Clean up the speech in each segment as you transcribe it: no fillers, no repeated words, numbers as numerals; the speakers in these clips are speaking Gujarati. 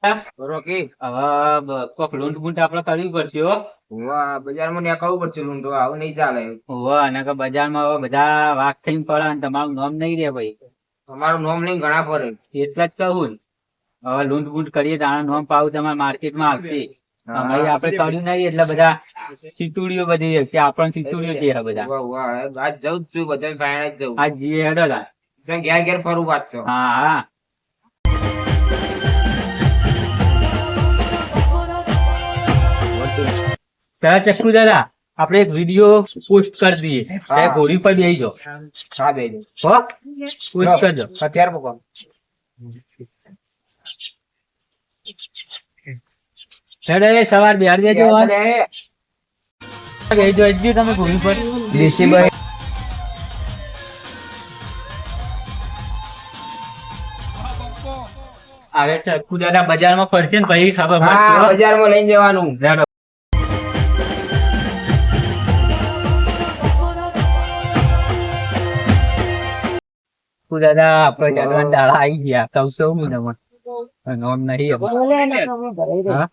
રોકી હવે કોક લૂંટ બૂંટ આપડે કરવી પડશે હો. વાહ બજારમાં નીકળવું પડશે લૂંટો આવું નહીં ચાલે. હોવે, અને કે બજારમાં હવે બધા વાક થઈને પડે અને તમારું નામ નહીં રે ભાઈ. તમારું નામ લઈને ઘણા ફરે. એટલે જ કહું ને. હવે લૂંટ બૂંટ કરીએ તો આનું નામ પાવું તમારા માર્કેટમાં આવશે. હમણાં આપડે કર્યું નહીં એટલે બધા સિતુડીઓ બધી કે આપણને સિતુડીઓ છે બધા. વાહ વાહ આજ જઉં જ છું બધા ફાયર જ જવું. આ જીએ હેડો તાર. ત્યાં ઘેર ઘેર ફરું વાત તો. હા હા. પેલા ચક્કુ દાદા આપડે એક વિડીયો પોસ્ટ કરી દઈએ. હા. ઘોડી પર બેસી જાઓ. હા બે હો પોસ્ટ કરજો. અત્યારે મૂકો. હેડો એ સવાર બિહાર દેજો. બેસજો હજુ તમે ઘોડી પર. દેશીભાઈ હવે ચક્કુ દાદા બજારમાં ફરશે ને પછી ખબર હા પડશે હો. બજારમાં લઈને જવાનું. હેડો. ચક્કુ દાદા આપણે હેડવાના દાડા આવી ગયા. કહું તો હું તમને. નોમ નહીં હવે. હા?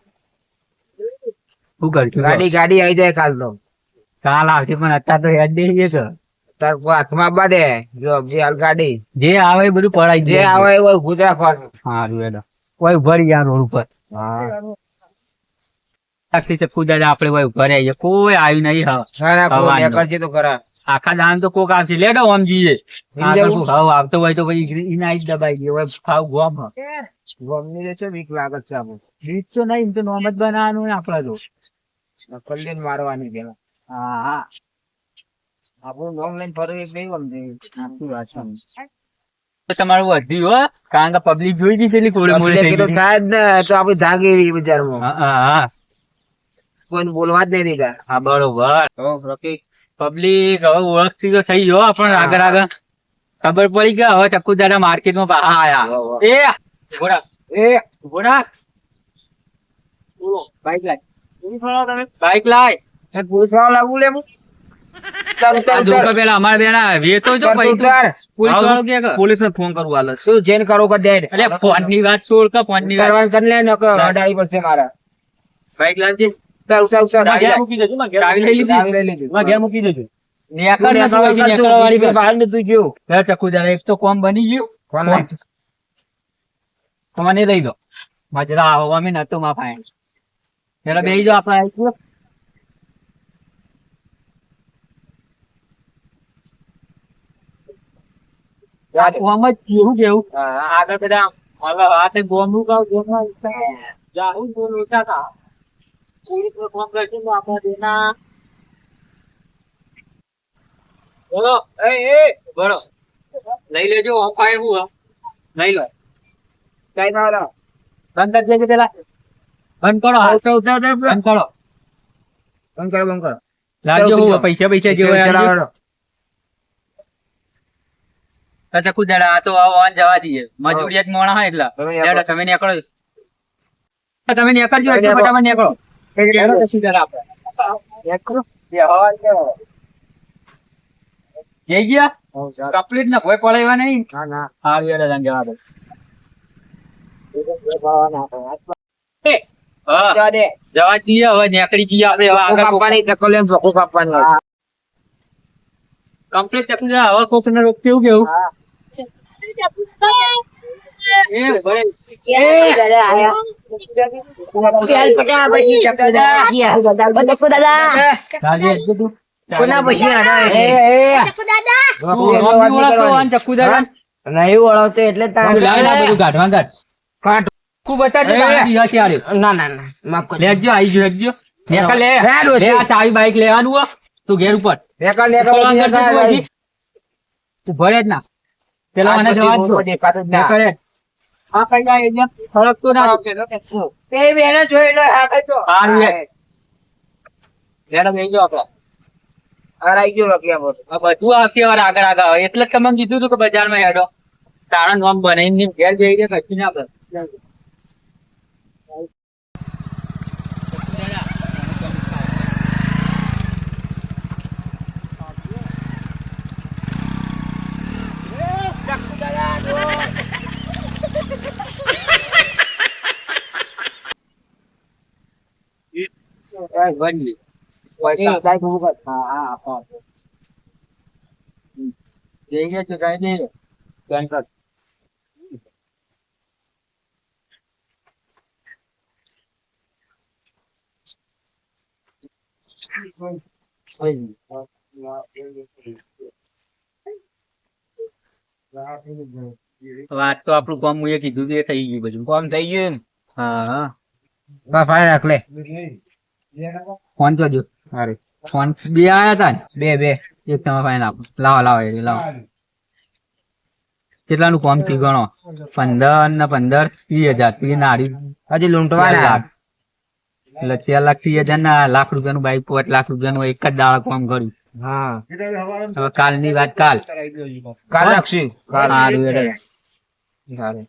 શું કરશું ગાડી ગાડી આવી જાય કાલ તો. કાલ આવશે પણ અત્યારે તો યાદ દઈએ છે. તાર હાથમાં બાડે જો જે હાલ ગાડી જે આવે એ બધું પડાઈ જે આવે એ ઉભું જ રાખવાનું. સારું હેડો. કોઈ ઉભા રહ્યા રોડ ઉપર. હા તાક્ષી ચક્કુ દાદા આપણે કોઈ ઉભા રહ્યા છે. કોઈ આવ્યું નહીં હવે. ના ના કોઈ હવાનું. નીકળશે તો ખરા. આખા દાન તો કોક આવશે. લેડો આમ જઈએ. જવું? આગળ કોઈ ખાવ આવતો હોય તો પછી ઈના જ દબાઈ ગયો હોય ખાવ ગોમ. ગમની રે છે વીક લાગત છે આપણે. રીત તો નહીં એમ તો નોમ જ બનાવવાનું ને આપડે તો. કલ્યાણ મારવાની પેલા હા હા. આપણું નામ લઈને ફરવું એક નહીં ગમતું. સાચી વાત છે. તો તમારું વધ્યું હો કારણ કે પબ્લિક જોઈ હતી પેલી કોળે મોડે એટલે થઈ કીધું ગઈ. થાય જ ને તો આપડી જાગે એવી બજારમાં હા હા હા. કોઈને બોલવા જ નહીં દીધા. હા બરોબર. પબ્લિક હવે ઓળખતી તો થઈ ગયો પણ આગળ આગળ ખબર પડી કે હવે ચક્કુ દાદા માર્કેટમાં બહાર આયા. વાહ, વાહ. એ ઉભો રાખ. ઉભો રાખ. બાઈક લાય. બાઈક લાય. પોલીસ વાળો લાગુ લે હું. ચાલ, આ ચાલ, ધોકા ચાલ. પેલા અમારે બેના વેતો જો ચાલ, ભાઈ તું ચાલ. પોલીસ વાળો કે પોલીસ ને ફોન કરવું હાલ શું જેન કરો કે દે અરે ફોન ની વાત છોડ કે ફોન ની વાત. કરવાનું કરી લે ને અડાડી પડશે મારા. બાઈક લાવજે. ચાલ ચાલ ચાલ ચાવી મૂકી દેજો. ચાવી લઈ લીધી. ચાવી લઈ લીધી. ઘેર મૂકી દેજો. તું નેકળ નેકળવા નથી કરજો, નેકળવા વાળી બીજી બહાર નથી ગયું. બે ચક્કુ દાદા એક તો કોમ બની ગયું. ફોન લાય. તમને લઈ લો મજરા આવો અમે નતો માં ફાઈન પેલા બેસી જાઓ આપણે આવીશું. આમ જ કેવું કેવું આગળ બધા હવે હાથે ગોમનું કાવ ગોમના જાહુ બોલ ઓછા હતા પોલીસ નો ફોન કરશું તો આપણા દેના બોલો એ બોલો લઈ લેજો ઓફાયર હું લઈ લો કઈ ના હાલો. બંધ કરી દેજો પેલા બંધ કરો હાલ તો બંધ કરો બંધ કરો બંધ કરો. લાગજો ચાલો, હું પૈસા પૈસા જેવો પૈસા લાવો. ચક્કુ દાડા આ તો વાન જવા દઈએ મજૂરિયાત મોણા હોય એટલે તમે દાડા તમે નીકળો તમે નીકળજો એટલે નીકળો. ફટાફટ નીકળો નીકળો. ચક્કુ દાડા આપણે નીકળો. બે હવા નીકળો. જઈ ગયા હો, ચાલ. કમ્પ્લીટ ના ભોય પડાવ્યા નહીં ના ના હા વેડા તને જવા દો હા જવા દે. જવા દઈએ હવે નીકળી જઈએ આપણે હવે ધક્કો આગળ કાપવાની ધક્કો લઈને ધક્કો કાપવાની. કમ્પ્લીટ ચક્કુ દાડા હવે કોક ને રોક કેવું કેવું હા. એ ભલે રાજે તું એ, એ. રોમની ઓળખતો હોય ને ચક્કુ દાડા નહીં ઓળખતો એટલે બધું લાવી ના બધું ગાંઠવા ગાંઠ કાઢ. ખૂબ બતાડજો તારા દિવસ યાર ના ના ના માફ કરજો. લેજો આવી જો લેજો નેકા લે હેડ લે આ ચાવી બાઈક લેવાનું હો તું ઘેર ઉપર નીકળ, નીકળ, ઉભો નીકળ. જ ના પેલા મને જવા દો દેખાતું જ ના. નીકળે. આ કઈ જાય એમ ફરકતો ના તે બેનો જોઈ લો, હા કઈ તો. સારું લે. લેડો બેસજો આપણે આ રાઈ ગયો રોકિયા બોલ. આ બધું આવશે વાર આગળ આગળ આવે. એટલે જ તમને કીધું હતું કે બજારમાં હેડો તારા નોમ બનાવીને ઘેર બેસી જાય કચ્છી ના આપણે બદલી એ સાહેબ હું કર. હા હા આપો આપો. જઈએ તો કઈ નહીં કેન્સલ. વાત તો આપણું કામ હું એ કીધું કે થઈ ગયું બધું કોમ થઈ ગયું ને? હા હા બસ ફાઈ રાખ લે. ફોન કરજો હારું. ફોન બે આયા તા ને બે બે. એક તમે ફાઈન આપો લાવો લાવો એ લાવો કેટલાનું કામ થી ગણો 15 ને 15 30,000 થી નારી હજી લૂંટવાના. 4 લાખ એટલે 4 લાખ 30,000 ના લાખ રૂપિયાનું બાઈક 5 લાખ રૂપિયાનું એક જ દાડા કામ કર્યું હા. હવે કાલની વાત કાલ કાલ રાખશું. સારું એટલે સારું.